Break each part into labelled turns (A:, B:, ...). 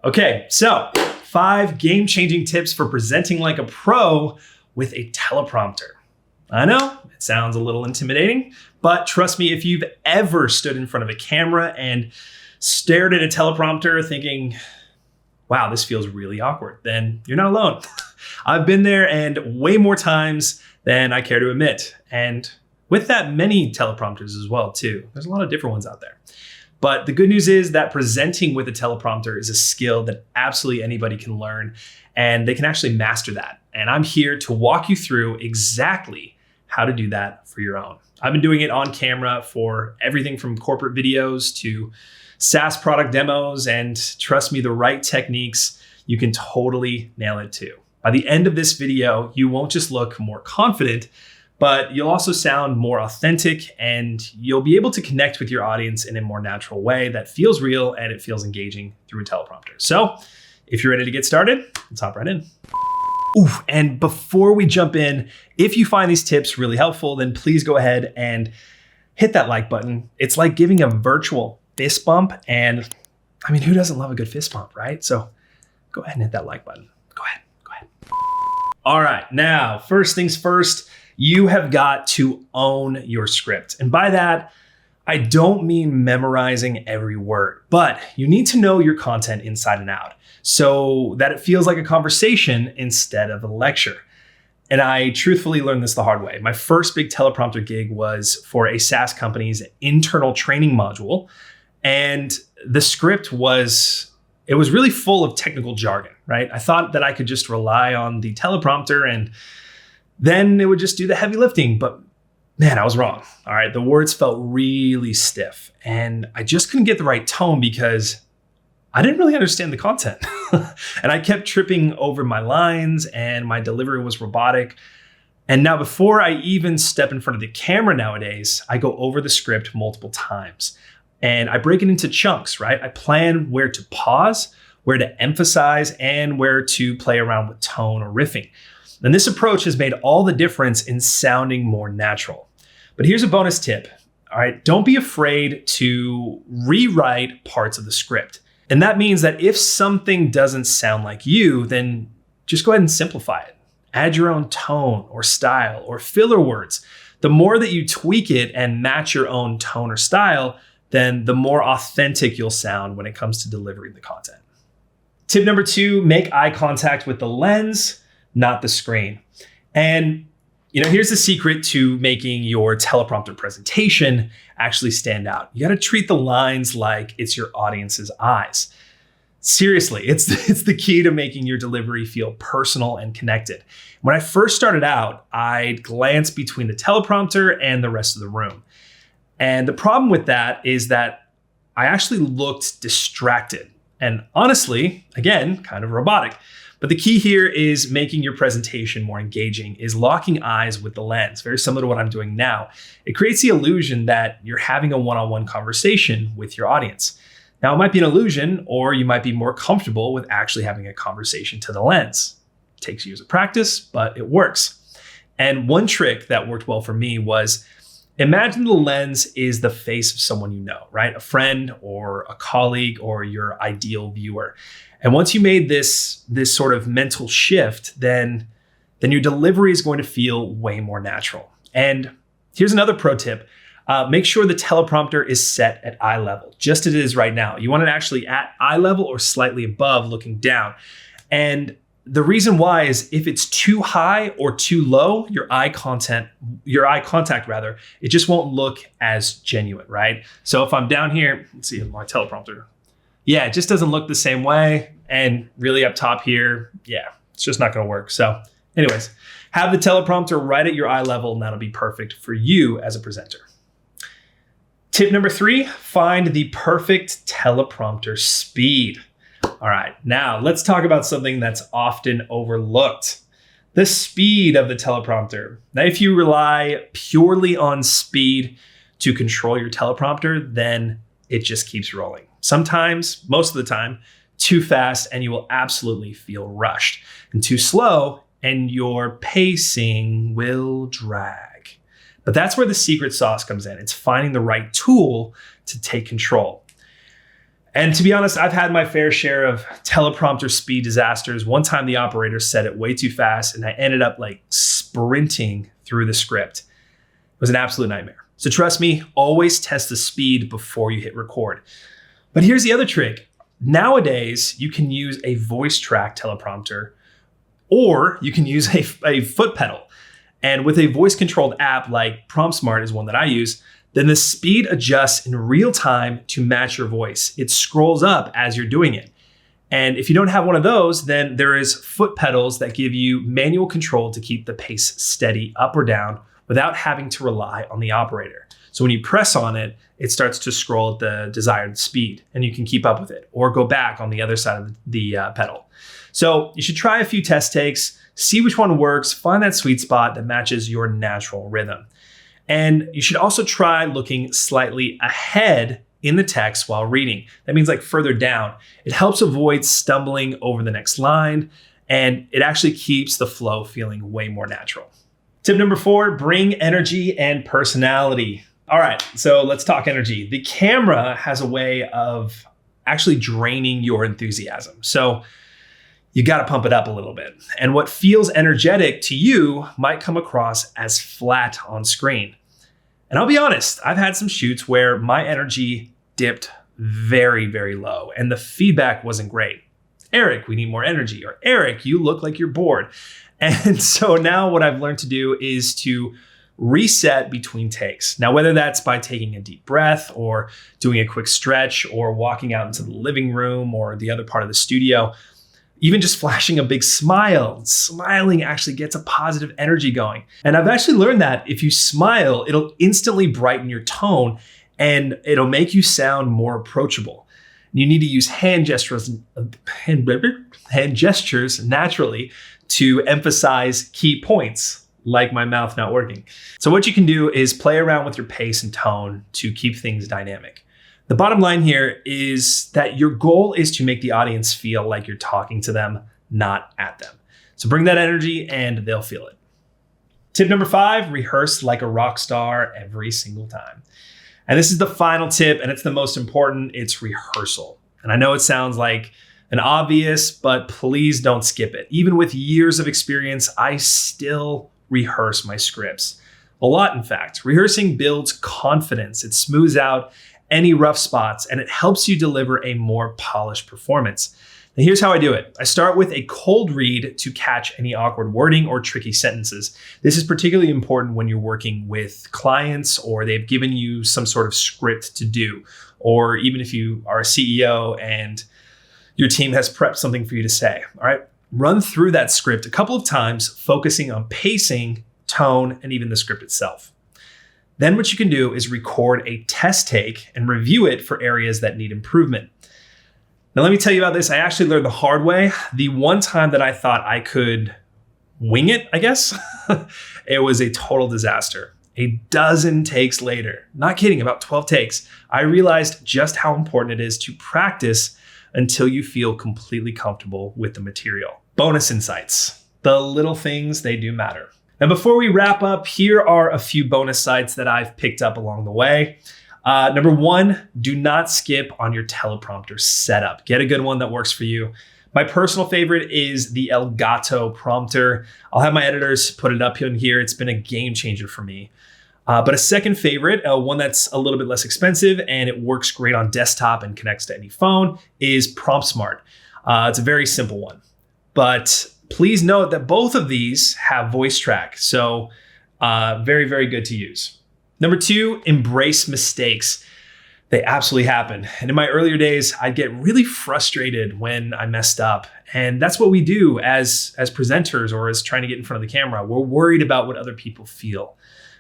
A: Okay, so 5 game-changing tips for presenting like a pro with a teleprompter. I know, it sounds a little intimidating, but trust me, if you've ever stood in front of a camera and stared at a teleprompter thinking, wow, this feels really awkward, then you're not alone. I've been there and way more times than I care to admit. And with that, many teleprompters as well too. There's a lot of different ones out there. But the good news is that presenting with a teleprompter is a skill that absolutely anybody can learn, and they can actually master that. And I'm here to walk you through exactly how to do that for your own. I've been doing it on camera for everything from corporate videos to SaaS product demos, and trust me, the right techniques, you can totally nail it too. By the end of this video, you won't just look more confident, but you'll also sound more authentic, and you'll be able to connect with your audience in a more natural way that feels real and it feels engaging through a teleprompter. So if you're ready to get started, let's hop right in. Ooh, and before we jump in, if you find these tips really helpful, then please go ahead and hit that like button. It's like giving a virtual fist bump, and I mean, who doesn't love a good fist bump, right? So go ahead and hit that like button. Go ahead. All right, now, first things first, you have got to own your script. And by that, I don't mean memorizing every word, but you need to know your content inside and out so that it feels like a conversation instead of a lecture. And I truthfully learned this the hard way. My first big teleprompter gig was for a SaaS company's internal training module. And the script was really full of technical jargon, right? I thought that I could just rely on the teleprompter and then it would just do the heavy lifting, but man, I was wrong. All right, the words felt really stiff and I just couldn't get the right tone because I didn't really understand the content. And I kept tripping over my lines and my delivery was robotic. And now before I even step in front of the camera nowadays, I go over the script multiple times and I break it into chunks, right? I plan where to pause, where to emphasize, and where to play around with tone or riffing. And this approach has made all the difference in sounding more natural. But here's a bonus tip. All right, don't be afraid to rewrite parts of the script. And that means that if something doesn't sound like you, then just go ahead and simplify it. Add your own tone or style or filler words. The more that you tweak it and match your own tone or style, then the more authentic you'll sound when it comes to delivering the content. Tip number 2, make eye contact with the lens, not the screen. And here's the secret to making your teleprompter presentation actually stand out. You got to treat the lines like it's your audience's eyes. Seriously, it's the key to making your delivery feel personal and connected. When I first started out, I'd glance between the teleprompter and the rest of the room. And the problem with that is that I actually looked distracted and honestly, again, kind of robotic. But the key here is making your presentation more engaging, is locking eyes with the lens, very similar to what I'm doing now. It creates the illusion that you're having a one-on-one conversation with your audience. Now, it might be an illusion, or you might be more comfortable with actually having a conversation to the lens. It takes years of practice, but it works. And one trick that worked well for me was imagine the lens is the face of someone you know, right? A friend or a colleague or your ideal viewer. And once you made this sort of mental shift, then your delivery is going to feel way more natural. And here's another pro tip. Make sure the teleprompter is set at eye level, just as it is right now. You want it actually at eye level or slightly above, looking down. And the reason why is if it's too high or too low, your eye contact, it just won't look as genuine, right? So if I'm down here, let's see my teleprompter. Yeah, it just doesn't look the same way. And really up top here, yeah, it's just not going to work. So anyways, have the teleprompter right at your eye level and that'll be perfect for you as a presenter. Tip number 3, find the perfect teleprompter speed. All right, now let's talk about something that's often overlooked. The speed of the teleprompter. Now, if you rely purely on speed to control your teleprompter, then it just keeps rolling. Sometimes, most of the time, too fast and you will absolutely feel rushed, and too slow and your pacing will drag. But that's where the secret sauce comes in. It's finding the right tool to take control. And to be honest, I've had my fair share of teleprompter speed disasters. One time the operator said it way too fast and I ended up like sprinting through the script. It was an absolute nightmare. So trust me, always test the speed before you hit record. But here's the other trick. Nowadays, you can use a voice track teleprompter or you can use a foot pedal. And with a voice controlled app like PromptSmart is one that I use, then the speed adjusts in real time to match your voice. It scrolls up as you're doing it. And if you don't have one of those, then there is foot pedals that give you manual control to keep the pace steady up or down without having to rely on the operator. So when you press on it, it starts to scroll at the desired speed and you can keep up with it or go back on the other side of the pedal. So you should try a few test takes, see which one works, find that sweet spot that matches your natural rhythm. And you should also try looking slightly ahead in the text while reading. That means like further down. It helps avoid stumbling over the next line, and it actually keeps the flow feeling way more natural. Tip number 4, bring energy and personality. All right, so let's talk energy. The camera has a way of actually draining your enthusiasm. So you got to pump it up a little bit. And what feels energetic to you might come across as flat on screen. And I'll be honest, I've had some shoots where my energy dipped very, very low and the feedback wasn't great. Eric, we need more energy. Or Eric, you look like you're bored. And so now what I've learned to do is to reset between takes. Now, whether that's by taking a deep breath or doing a quick stretch or walking out into the living room or the other part of the studio, even just flashing a big smile, smiling actually gets a positive energy going. And I've actually learned that if you smile, it'll instantly brighten your tone and it'll make you sound more approachable. You need to use hand gestures naturally to emphasize key points, like my mouth not working. So what you can do is play around with your pace and tone to keep things dynamic. The bottom line here is that your goal is to make the audience feel like you're talking to them, not at them. So bring that energy and they'll feel it. Tip number 5, rehearse like a rock star every single time. And this is the final tip and it's the most important, it's rehearsal. And I know it sounds like an obvious, but please don't skip it. Even with years of experience, I still rehearse my scripts. A lot, in fact. Rehearsing builds confidence. It smooths out any rough spots, and it helps you deliver a more polished performance. Now, here's how I do it. I start with a cold read to catch any awkward wording or tricky sentences. This is particularly important when you're working with clients or they've given you some sort of script to do, or even if you are a CEO and your team has prepped something for you to say. All right, run through that script a couple of times, focusing on pacing, tone, and even the script itself. Then what you can do is record a test take and review it for areas that need improvement. Now, let me tell you about this. I actually learned the hard way. The one time that I thought I could wing it, I guess, it was a total disaster. A dozen takes later, not kidding, about 12 takes, I realized just how important it is to practice until you feel completely comfortable with the material. Bonus insights. The little things, they do matter. Now, before we wrap up, here are a few bonus sites that I've picked up along the way. Number 1, do not skip on your teleprompter setup. Get a good one that works for you. My personal favorite is the Elgato prompter. I'll have my editors put it up in here. It's been a game changer for me. But a second favorite, one that's a little bit less expensive and it works great on desktop and connects to any phone, is PromptSmart. It's a very simple one. But please note that both of these have voice track, so very, very good to use. Number 2, embrace mistakes. They absolutely happen. And in my earlier days, I'd get really frustrated when I messed up. And that's what we do as presenters or as trying to get in front of the camera. We're worried about what other people feel,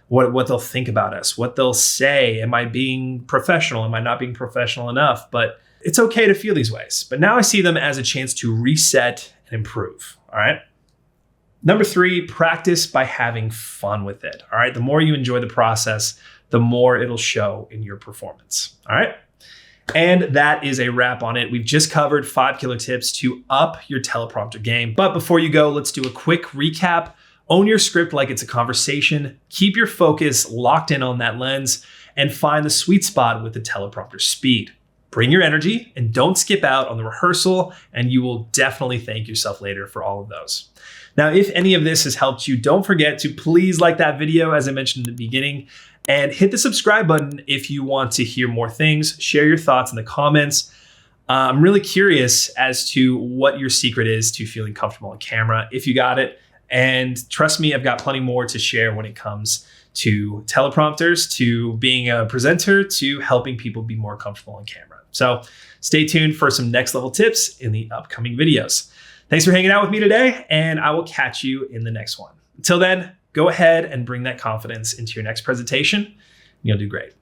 A: what they'll think about us, what they'll say. Am I being professional? Am I not being professional enough? But it's okay to feel these ways. But now I see them as a chance to reset and improve. All right. Number 3, practice by having fun with it. All right. The more you enjoy the process, the more it'll show in your performance. All right. And that is a wrap on it. We've just covered 5 killer tips to up your teleprompter game. But before you go, let's do a quick recap. Own your script like it's a conversation. Keep your focus locked in on that lens and find the sweet spot with the teleprompter speed. bring your energy, and don't skip out on the rehearsal, and you will definitely thank yourself later for all of those. Now, if any of this has helped you, don't forget to please like that video, as I mentioned in the beginning, and hit the subscribe button if you want to hear more things. Share your thoughts in the comments. I'm really curious as to what your secret is to feeling comfortable on camera, if you got it. And trust me, I've got plenty more to share when it comes to teleprompters, to being a presenter, to helping people be more comfortable on camera. So stay tuned for some next level tips in the upcoming videos. Thanks for hanging out with me today, and I will catch you in the next one. Until then, go ahead and bring that confidence into your next presentation. You'll do great.